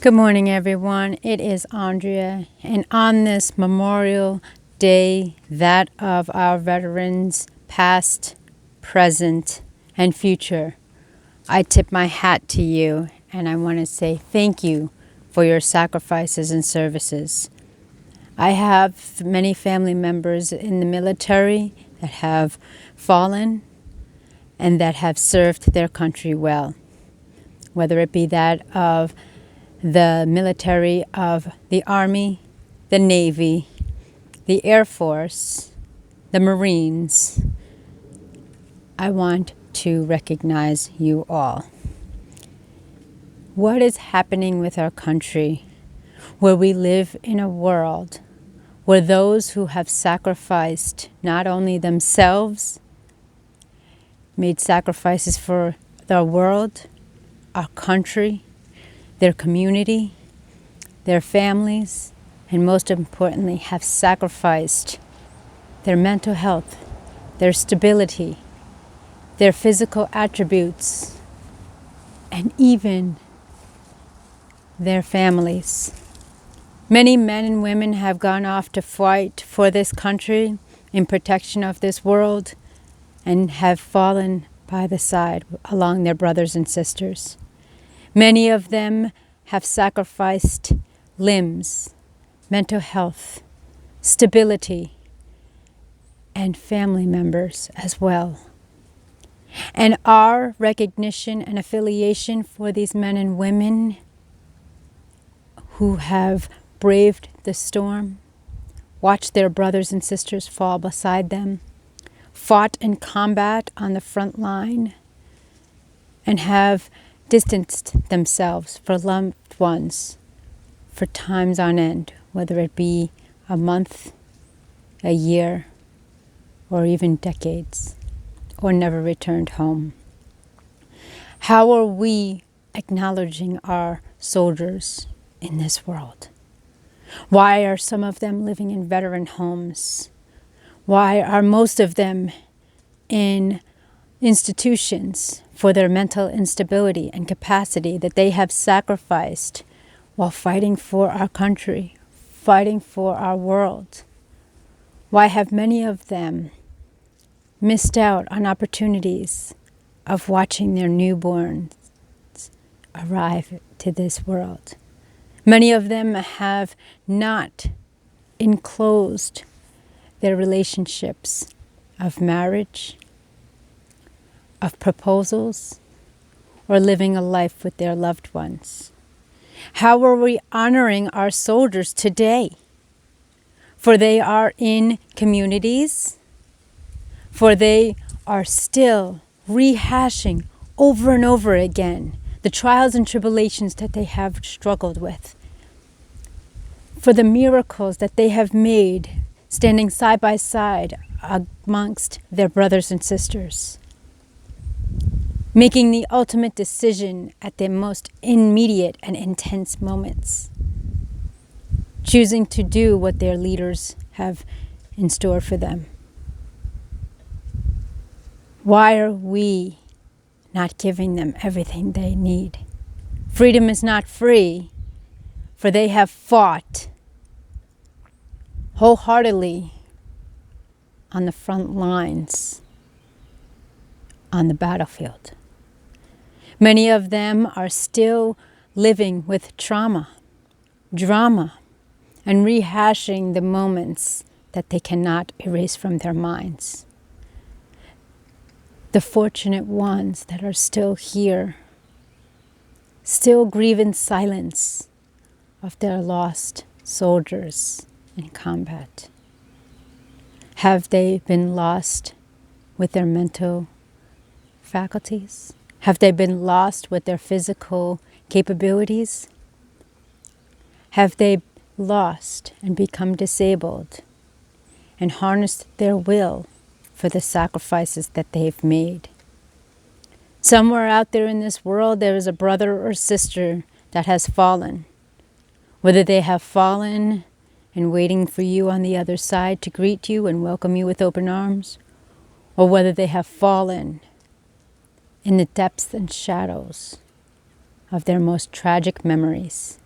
Good morning, everyone. It is Andrea, and on this Memorial Day, that of our veterans, past, present, and future, I tip my hat to you, and I want to say thank you for your sacrifices and services. I have many family members in the military that have fallen and that have served their country well, whether it be that of the military of the Army, the Navy, the Air Force, the Marines. I want to recognize you all. What is happening with our country, where we live in a world where those who have sacrificed not only themselves, made sacrifices for the world, our country, their community, their families, and most importantly, have sacrificed their mental health, their stability, their physical attributes, and even their families. Many men and women have gone off to fight for this country in protection of this world and have fallen by the side along their brothers and sisters. Many of them have sacrificed limbs, mental health, stability, and family members as well. And our recognition and affiliation for these men and women who have braved the storm, watched their brothers and sisters fall beside them, fought in combat on the front line, and have distanced themselves for loved ones for times on end, whether it be a month, a year, or even decades, or never returned home. How are we acknowledging our soldiers in this world? Why are some of them living in veteran homes? Why are most of them in institutions for their mental instability and capacity that they have sacrificed while fighting for our country, fighting for our world? Why have many of them missed out on opportunities of watching their newborns arrive to this world? Many of them have not enclosed their relationships of marriage, of proposals, or living a life with their loved ones. How are we honoring our soldiers today? For they are in communities, for they are still rehashing over and over again the trials and tribulations that they have struggled with, for the miracles that they have made standing side by side amongst their brothers and sisters, making the ultimate decision at the most immediate and intense moments, choosing to do what their leaders have in store for them. Why are we not giving them everything they need? Freedom is not free, for they have fought wholeheartedly on the front lines on the battlefield. Many of them are still living with trauma, drama, and rehashing the moments that they cannot erase from their minds. The fortunate ones that are still here, still grieve in silence of their lost soldiers in combat. Have they been lost with their mental faculties? Have they been lost with their physical capabilities? Have they lost and become disabled and harnessed their will for the sacrifices that they've made? Somewhere out there in this world, there is a brother or sister that has fallen. Whether they have fallen and waiting for you on the other side to greet you and welcome you with open arms, or whether they have fallen in the depths and shadows of their most tragic memories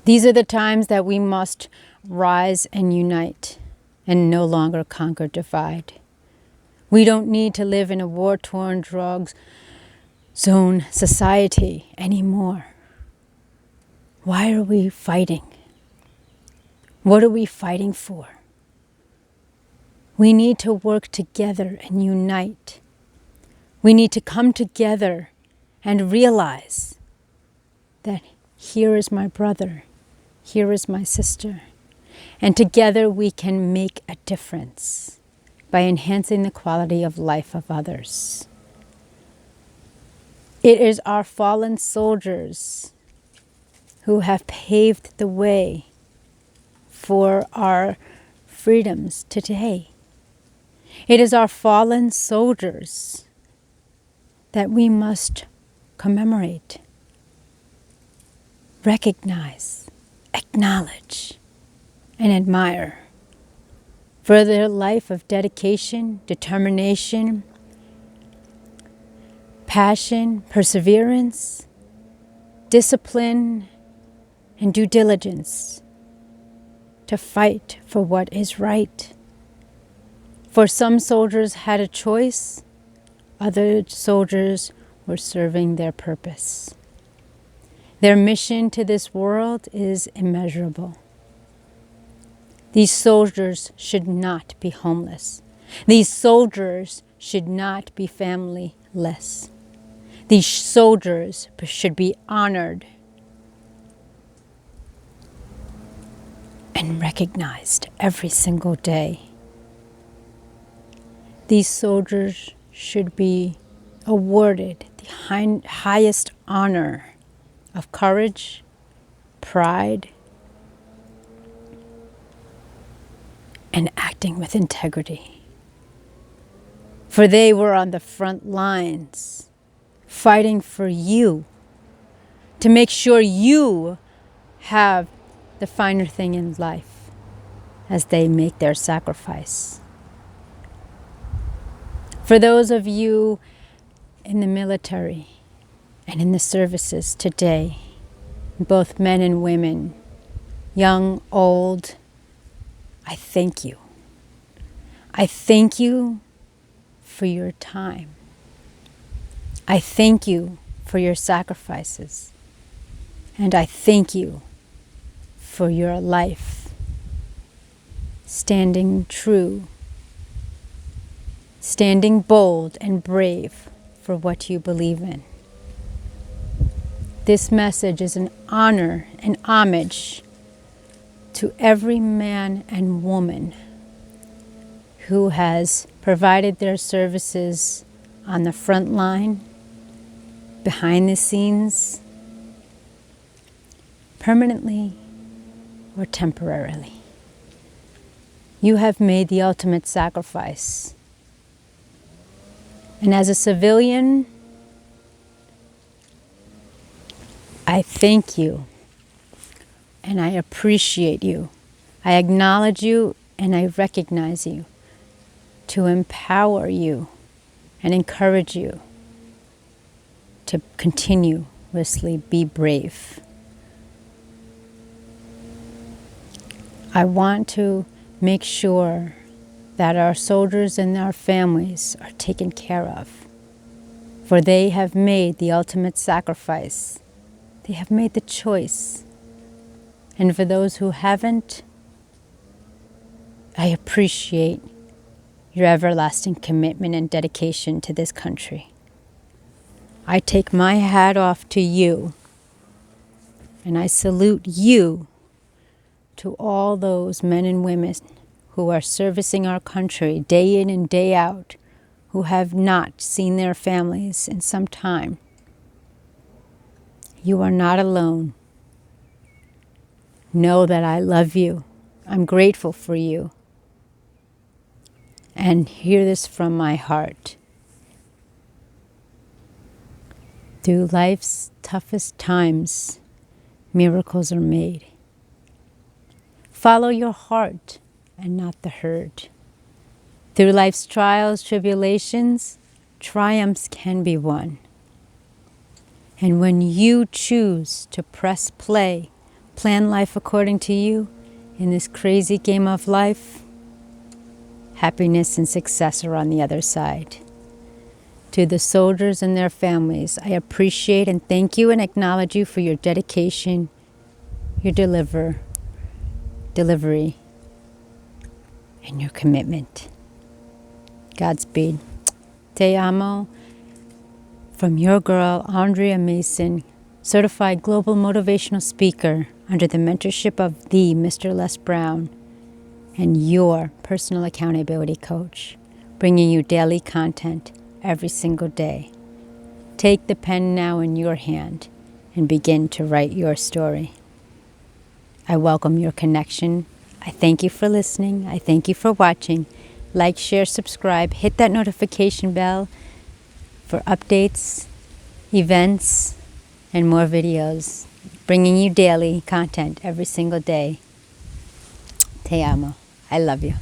These are the times that we must rise and unite and no longer conquer divide. We don't need to live in a war-torn, drugs zone society anymore. Why are we fighting? What are we fighting for? We need to work together and unite. We need to come together and realize that here is my brother, here is my sister, and together we can make a difference by enhancing the quality of life of others. It is our fallen soldiers who have paved the way for our freedoms today. It is our fallen soldiers that we must commemorate, recognize, acknowledge, and admire for their life of dedication, determination, passion, perseverance, discipline, and due diligence to fight for what is right. For some soldiers had a choice, other soldiers were serving their purpose. Their mission to this world is immeasurable. These soldiers should not be homeless. These soldiers should not be familyless. These soldiers should be honored and recognized every single day. These soldiers should be awarded the highest honor of courage, pride, and acting with integrity. For they were on the front lines, fighting for you, to make sure you have the finer thing in life as they make their sacrifice. For those of you in the military and in the services today, both men and women, young, old, I thank you. I thank you for your time. I thank you for your sacrifices. And I thank you for your life, standing true, standing bold and brave for what you believe in. This message is an honor and homage to every man and woman who has provided their services on the front line, behind the scenes, permanently or temporarily. You have made the ultimate sacrifice. And as a civilian, I thank you and I appreciate you. I acknowledge you and I recognize you to empower you and encourage you to continuously be brave. I want to make sure that our soldiers and our families are taken care of, for they have made the ultimate sacrifice. They have made the choice. And for those who haven't, I appreciate your everlasting commitment and dedication to this country. I take my hat off to you, and I salute you to all those men and women who are servicing our country day in and day out, who have not seen their families in some time. You are not alone. Know that I love you. I'm grateful for you. And hear this from my heart. Through life's toughest times, miracles are made. Follow your heart and not the herd. Through life's trials, tribulations, triumphs can be won. And when you choose to press play plan life according to you in this crazy game of life, happiness and success are on the other side. To the soldiers and their families, I appreciate and thank you and acknowledge you for your dedication, your delivery, and your commitment. Godspeed. Te amo. From your girl, Andrea Mason, certified global motivational speaker under the mentorship of the Mr. Les Brown, and your personal accountability coach, bringing you daily content every single day. Take the pen now in your hand and begin to write your story. I welcome your connection. I thank you for listening. I thank you for watching. Like, share, subscribe, hit that notification bell for updates, events, and more videos, bringing you daily content every single day. Te amo. I love you.